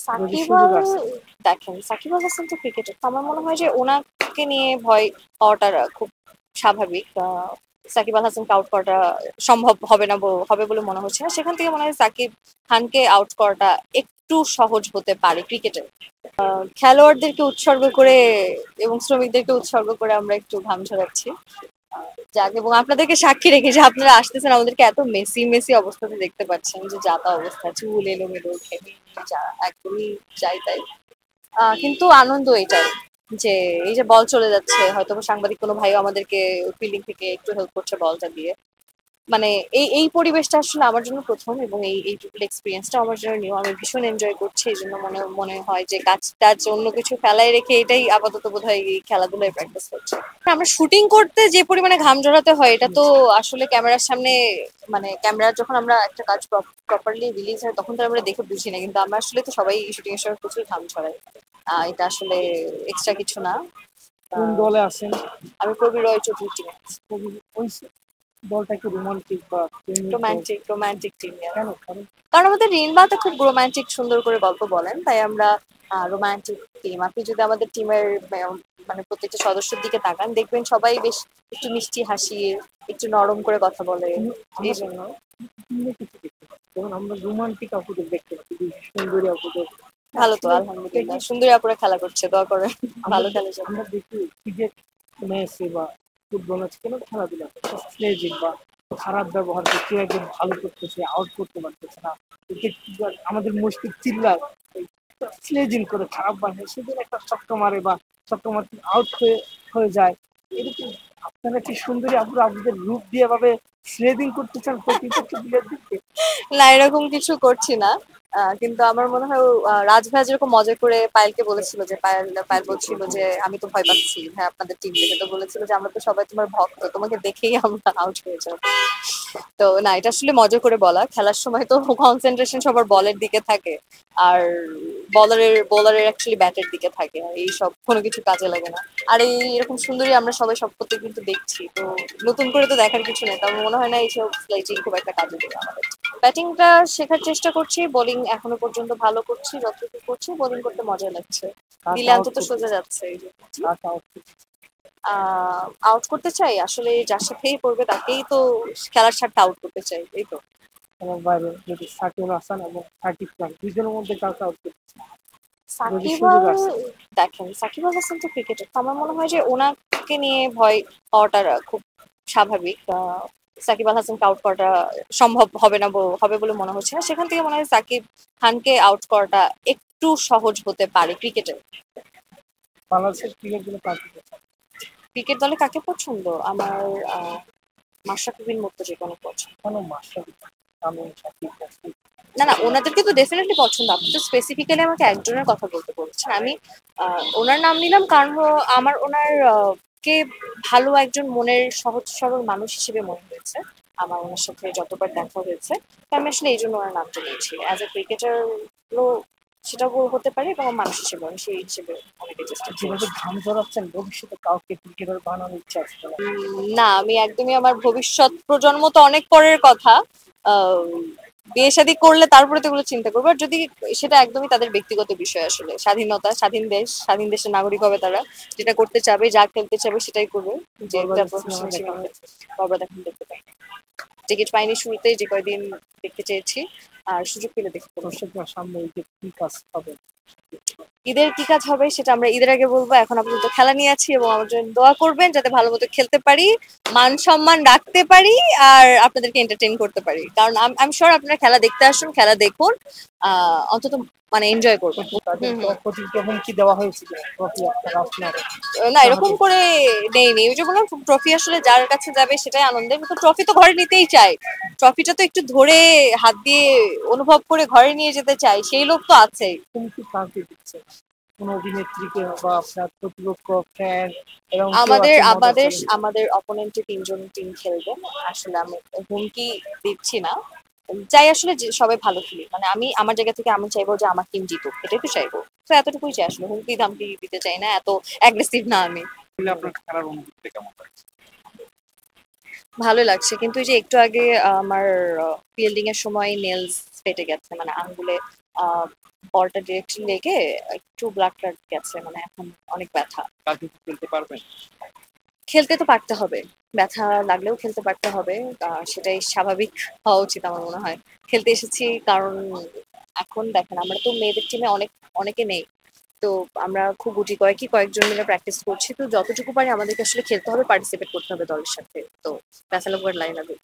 সাকিব আল দেখেন, সাকিব আল হাসান তো ক্রিকেটার, তো আমার মনে হয় যে ওনাকে নিয়ে ভয় হওয়াটা খুব স্বাভাবিক। সাকিব আল হাসানকে আউট করাটা সম্ভব হবে না, হবে বলে মনে হচ্ছে না। সেখান থেকে মনে হয় সাকিব খানকে আউট করাটা একটু সহজ হতে পারে ক্রিকেটে। খেলোয়াড়দেরকে উৎসর্গ করে এবং শ্রমিকদেরকে উৎসর্গ করে আমরা একটু ঘাম ঝরাচ্ছি। যাক, এবং আপনাদেরকে সাক্ষী রেখে যে আপনারা আসতেছেন, আমাদেরকে এত মেসি মেসি অবস্থাতে দেখতে পাচ্ছেন, যে যাতা অবস্থা, চুল এলোমেলো, খেলে যা একদমই যাই তাই। কিন্তু আনন্দ এটাই যে এই যে বল চলে যাচ্ছে, হয়তো সাংবাদিক কোনো ভাইও আমাদেরকে ফিল্ডিং থেকে একটু হেল্প করছে বলটা দিয়ে। মানে এই এই পরিবেশটা আসলে আমার জন্য প্রথম, এবং এইটুকু এক্সপিরিয়েন্সটা আমার জন্য নিউ। আমি ভীষণ এনজয় করছি, এই জন্য মনে মনে হয় যে কাজ টাজ অন্য কিছু ফেলায় রেখে এটাই আপাতত বোধহয় এই খেলাধুলায় প্র্যাকটিস করছে। আমরা শুটিং করতে যে পরিমাণে ঘাম জড়াতে হয়, এটা তো আসলে ক্যামেরার সামনে, মানে ক্যামেরা যখন আমরা একটা কাজ প্রপারলি রিলিজ হয় তখন তো আমরা দেখে বুঝি না, কিন্তু আমরা আসলে তো সবাই শুটিং এর সময় প্রচুর ঘাম ঝরাই। এটা আসলে এক্সট্রা কিছু না। কোন দলে আছেন? আমি প্রবীর রয় চৌধুরী টিমে। দলটা কি রোমান্টিক বা রোমান্টিক টিম। কেন? কারণ আমাদের রিনবাতে খুব রোমান্টিক সুন্দর করে গল্প বলেন, তাই আমরা রোমান্টিক টিম। আপনি যদি আমাদের টিমের মানে প্রত্যেকটা সদস্যের দিকে তাকান, দেখবেন সবাই বেশ একটু মিষ্টি হাসি, একটু নরম করে কথা বলে। এই জন্য যেমন আমরা রোমান্টিক আপুদের দেখতে পাচ্ছি, সুন্দরী আপুদের। ভালো তো, আলহামদুলিল্লাহ, সুন্দরী আপুরা খেলা করছে, দোয়া করে ভালো খেলে। আমরা দেখি ক্রিকেট ম্যাচে বা ফুটবল ম্যাচ কেন খেলাধুলা স্লেজিং বা খারাপ ব্যবহার করছে, একজন ভালো করতেছে, আউট করতে পারতেছে না, আমাদের মস্তিষ্ক চিল্লায় স্লেজিং করে খারাপ বানায়, সেদিন একটা ছক্কা মারে বা ছক্কা মারতে আউট হয়ে যায়। এরকম আপনারা কি সুন্দরী আপুরা আপনাদের রূপ দিয়ে ভাবে স্লেজিং করতে চান প্রতিপক্ষ দলের দিকে? না, এরকম কিছু করছি না। কিন্তু আমার মনে হয় রাজ ভাই যেরকম মজা করে পায়েলকে বলেছিল, যে পায়েল বলছিল যে আমি তো ভয় পাচ্ছি ভাই আপনাদের টিম দেখে, তো বলেছিল যে আমরা তো সবাই তোমার ভক্ত, তোমাকে দেখেই আমরা আউট হয়ে যাবো। তো না, এটা আসলে মজা করে বলা। খেলার সময় তো কনসেন্ট্রেশন সবার বলের দিকে থাকে, আর বোলারের অ্যাকচুয়ালি ব্যাটের দিকে থাকে, আর এই সব কোনো কিছু কাজে লাগে না। আর এই এরকম সুন্দরী আমরা সবাই সব করতে কিন্তু দেখছি, তো নতুন করে তো দেখার কিছু নেই। তো আমার মনে হয় না এইসব স্লাইজিং খুব একটা কাজে দেবে আমাদের। ব্যাটিংটা শেখার চেষ্টা করছি, বোলিং এখনো পর্যন্ত ভালো করছি, যতটুকু করছি বোলিং করতে মজা লাগছে, দিলে অন্তত সোজা যাচ্ছে। আউট করতে চাই আসলে, যার সাথেই পড়বে তাকেই তো খেলার ছাড়টা আউট করতে চাই, এই তো। আমার বাইরে যদি সাকিব হাসান এবং সাকিব খান দুজনের মধ্যে কাউকে আউট করতে চান? সাকিব আল দেখেন, সাকিব আল হাসান তো ক্রিকেটার, তো আমার মনে হয় যে ওনাকে নিয়ে ভয় হওয়াটা খুব স্বাভাবিক। সাকিব আল হাসানকে আউট করাটা সম্ভব হবে না, হবে বলে মনে হচ্ছে না। সেখান থেকে মনে হয় সাকিব খানকে আউট করাটা একটু সহজ হতে পারে ক্রিকেটে। বাংলাদেশের ক্রিকেট গুলো ক্রিকেট দলে কাকে পছন্দ? আমার মাশরাফি বিন মুর্তজা অনেক পছন্দ। কেন মাশরাফি? না না, ওনাদেরকে তো ডেফিনেটলি পছন্দ। আপনি তো স্পেসিফিক্যালি আমাকে একজনের কথা বলতে বলছেন। আমি ওনার নাম নিলাম কারণ আমার ওনার কে ভালো একজন মনের সহজ সরল মানুষ হিসেবে মনে হয়েছে আমার, ওনার সাথে যতবার দেখা হয়েছে। তো আমি আসলে এই জন্য ওনার নামটা নিয়েছি। অ্যাজ এ ক্রিকেটার সেটাও হতে পারে, এবং মানুষ হিসেবে সেই হিসেবে অনেকে চেষ্টা যেভাবে ঘাম ঝরাচ্ছেন, ভবিষ্যতে কাউকে ক্রিকেটার বানানোর ইচ্ছা আছে? না, আমি একদমই, আমার ভবিষ্যৎ প্রজন্ম তো অনেক পরের কথা। বিয়ে শাদী করলে তারপরে তো এগুলো চিন্তা করবো। আর যদি সেটা একদমই তাদের ব্যক্তিগত বিষয়, আসলে স্বাধীনতা, স্বাধীন দেশ, স্বাধীন দেশের নাগরিক হবে তারা, যেটা করতে চাবে, যা খেলতে চাবে সেটাই করবে। যে বাবা দেখুন দেখতে পাই, টিকিট পাইনি শুরুতেই, যে কয়দিন দেখতে চেয়েছি, আর সুযোগ পেলে দেখতে পাবো। সামনে ঈদের কি কাজ হবে? ঈদের কি কাজ হবে সেটা আমরা ঈদের আগে বলবো। এখন আপাতত খেলা নিয়ে আছি, এবং আমার জন্য দোয়া করবেন যাতে ভালো মতো খেলতে পারি, মান সম্মান রাখতে পারি, আর আপনাদেরকে এন্টারটেইন করতে পারি। কারণ আমি শিওর আপনারা খেলা দেখতে আসুন, খেলা দেখুন, অন্তত মানে এনজয় করবেন। হুমকি দেওয়া হয়েছিল না, এরকম করে নেই। ওই যে বললাম, ট্রফি আসলে যার কাছে যাবে সেটাই আনন্দের। তো ট্রফি তো ঘরে নিতেই চাই, ট্রফিটা তো একটু ধরে হাত দিয়ে অনুভব করে ঘরে নিয়ে যেতে চাই, সেই লোক তো আছেই। হুমকি কাকে দিচ্ছে? কোন অভিনেত্রীকে বা আপনার প্রতিপক্ষ ফ্যান? আমাদের অপোনেন্টে 3 জন টিম খেলবেন। আসলে আমি হুমকি দিচ্ছি না, চাই আসলে যে সবাই ভালো খেলি। মানে আমি আমার জায়গা থেকে আমি চাইবো যে আমার টিম জিতুক, এটাই তো চাইবো। তো এতটুকুই চাই আসলে, হুমকি ধামকি দিতে চাই না, এত অ্যাগ্রেসিভ না আমি। আপনার খেলার অনুভূতি কেমন লাগছে? ভালো লাগছে, কিন্তু এই যে একটু আগে আমার ফিল্ডিং এর সময় নেলস ফেটে গেছে, মানে আঙ্গুলে বলটা ডিরেক্টলি লেগে একটু ব্লাড গেছে, মানে এখন অনেক ব্যথা। কালকে কি খেলতে পারবেন? খেলতে তো পারতে হবে, ব্যথা লাগলেও খেলতে পারতে হবে, সেটাই স্বাভাবিক হওয়া উচিত আমার মনে হয়। খেলতে এসেছি কারণ এখন দেখেন আমরা তো মেয়েদের টিমে অনেকে নেই, তো আমরা খুব কয়েকজন মিলে প্র্যাকটিস করছি, তো যতটুকু পারি আমাদেরকে আসলে খেলতে হবে, পার্টিসিপেট করতে হবে দলের সাথে, তো ব্যথা লাগবার লাইন লাগে।